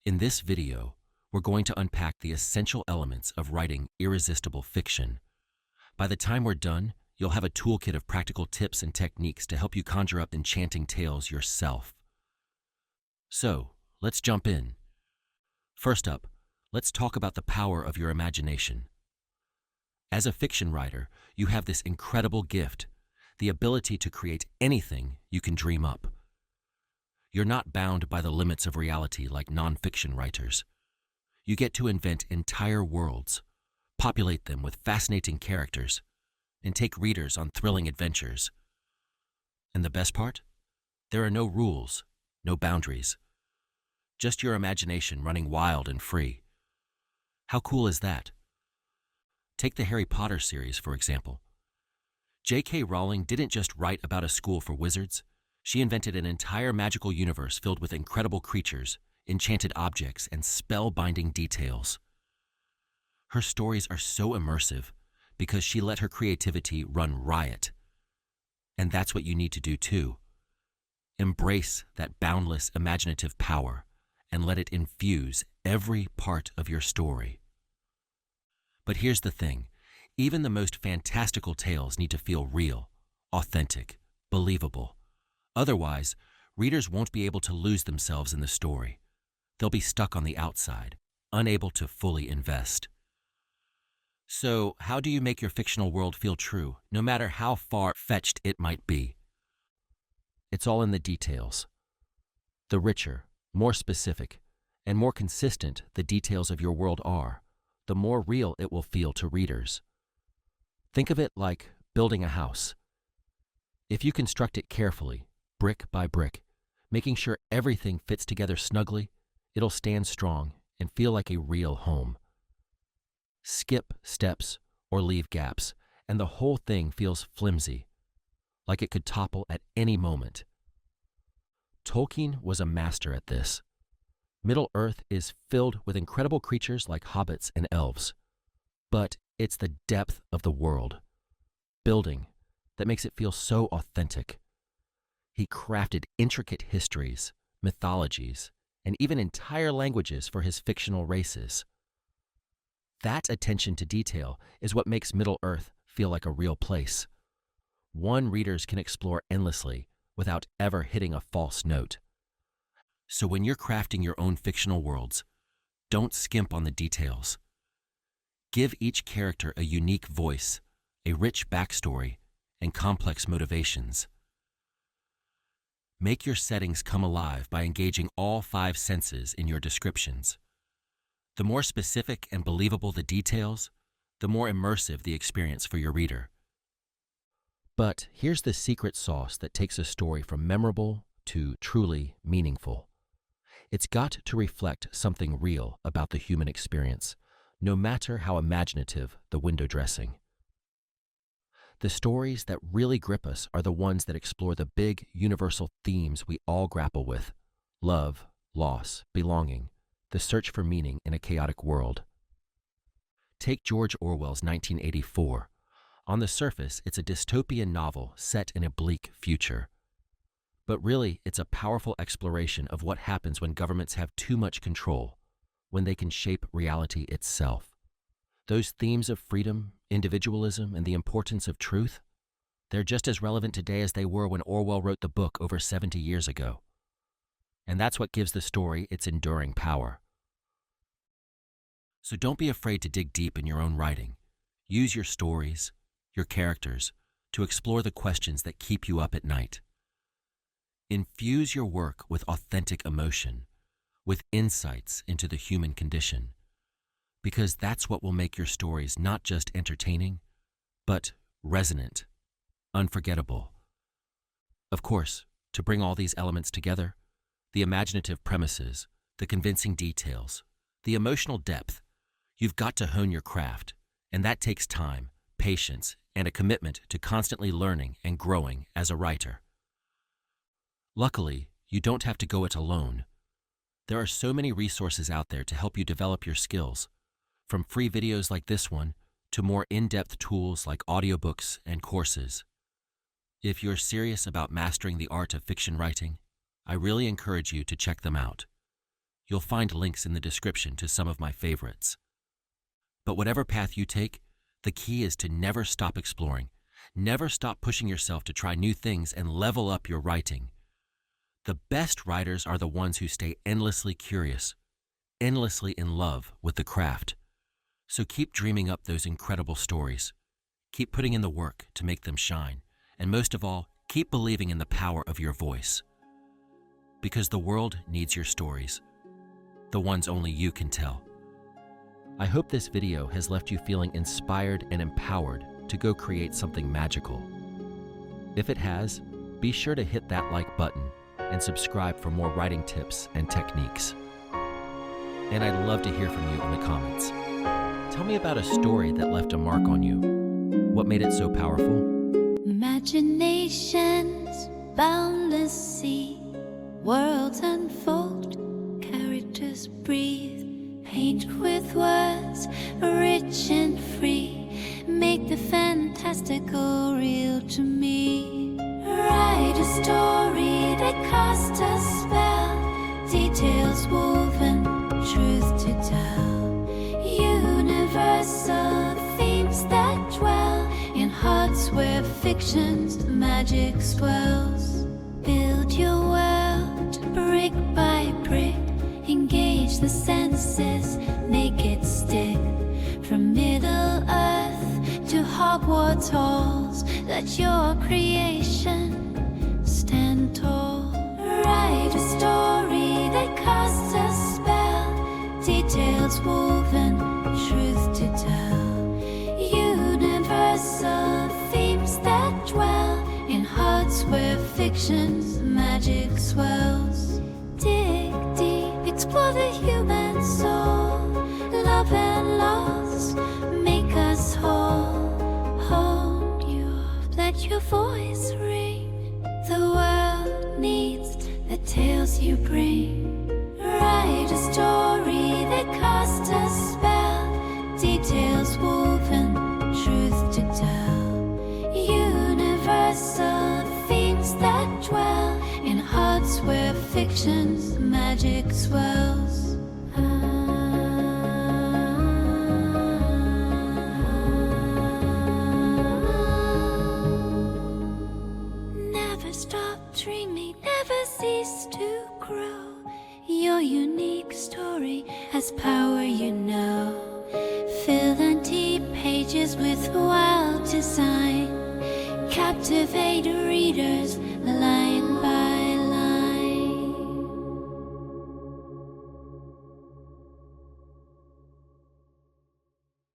In this video, we're going to unpack the essential elements of writing irresistible fiction. By the time we're done, you'll have a toolkit of practical tips and techniques to help you conjure up enchanting tales yourself. So, let's jump in. First up, let's talk about the power of your imagination. As a fiction writer, you have this incredible gift, the ability to create anything you can dream up. You're not bound by the limits of reality like nonfiction writers. You get to invent entire worlds, populate them with fascinating characters, and take readers on thrilling adventures. And the best part? There are no rules, no boundaries. Just your imagination running wild and free. How cool is that? Take the Harry Potter series, for example. J.K. Rowling didn't just write about a school for wizards. She invented an entire magical universe filled with incredible creatures, enchanted objects, and spellbinding details. Her stories are so immersive because she let her creativity run riot. And that's what you need to do too. Embrace that boundless imaginative power and let it infuse every part of your story. But here's the thing, even the most fantastical tales need to feel real, authentic, believable. Otherwise, readers won't be able to lose themselves in the story. They'll be stuck on the outside, unable to fully invest. So, how do you make your fictional world feel true, no matter how far-fetched it might be? It's all in the details. The richer, more specific, and more consistent the details of your world are, the more real it will feel to readers. Think of it like building a house. If you construct it carefully, brick by brick, making sure everything fits together snugly, it'll stand strong and feel like a real home. Skip steps or leave gaps, and the whole thing feels flimsy, like it could topple at any moment. Tolkien was a master at this. Middle-earth is filled with incredible creatures like hobbits and elves, but it's the depth of the world, building, that makes it feel so authentic. He crafted intricate histories, mythologies, and even entire languages for his fictional races. That attention to detail is what makes Middle-earth feel like a real place. One readers can explore endlessly without ever hitting a false note. So when you're crafting your own fictional worlds, don't skimp on the details. Give each character a unique voice, a rich backstory, and complex motivations. Make your settings come alive by engaging all 5 senses in your descriptions. The more specific and believable the details, the more immersive the experience for your reader. But here's the secret sauce that takes a story from memorable to truly meaningful. It's got to reflect something real about the human experience, no matter how imaginative the window dressing. The stories that really grip us are the ones that explore the big, universal themes we all grapple with: love, loss, belonging, the search for meaning in a chaotic world. Take George Orwell's 1984. On the surface, it's a dystopian novel set in a bleak future. But really, it's a powerful exploration of what happens when governments have too much control, when they can shape reality itself. Those themes of freedom, individualism, and the importance of truth, they're just as relevant today as they were when Orwell wrote the book over 70 years ago. And that's what gives the story its enduring power. So don't be afraid to dig deep in your own writing. Use your stories, your characters, to explore the questions that keep you up at night. Infuse your work with authentic emotion, with insights into the human condition, because that's what will make your stories not just entertaining, but resonant, unforgettable. Of course, to bring all these elements together, the imaginative premises, the convincing details, the emotional depth, you've got to hone your craft, and that takes time, patience, and a commitment to constantly learning and growing as a writer. Luckily, you don't have to go it alone. There are so many resources out there to help you develop your skills, from free videos like this one to more in-depth tools like audiobooks and courses. If you're serious about mastering the art of fiction writing, I really encourage you to check them out. You'll find links in the description to some of my favorites. But whatever path you take, the key is to never stop exploring. Never stop pushing yourself to try new things and level up your writing. The best writers are the ones who stay endlessly curious, endlessly in love with the craft. So keep dreaming up those incredible stories. Keep putting in the work to make them shine. And most of all, keep believing in the power of your voice. Because the world needs your stories, the ones only you can tell. I hope this video has left you feeling inspired and empowered to go create something magical. If it has, be sure to hit that like button and subscribe for more writing tips and techniques. And I'd love to hear from you in the comments. Tell me about a story that left a mark on you. What made it so powerful? Imagination's boundless sea, worlds unfold, characters breathe, paint with words rich and free, make the fantastical real to me. Write a story that casts a spell, details woven, truth to tell, universal themes that dwell in hearts where fiction's magic swells. Build your world brick by brick, engage the senses, make it stick. From Middle Earth to Hogwarts halls, let your creation stand tall. Write a story that casts a spell, details woven, truth to tell, universal themes that dwell in hearts where fiction's magic swells. Dig deep, explore the human soul, love and loss, make us whole. Hold you up, let your voice ring. The world needs the tales you bring. Write a story that casts a spell, details woven, truth to tell, universal themes that dwell in hearts where fiction's magic swells. Never stop dreaming, never cease to grow. Your unique story has power, you know. Fill empty pages with wild design, captivate readers like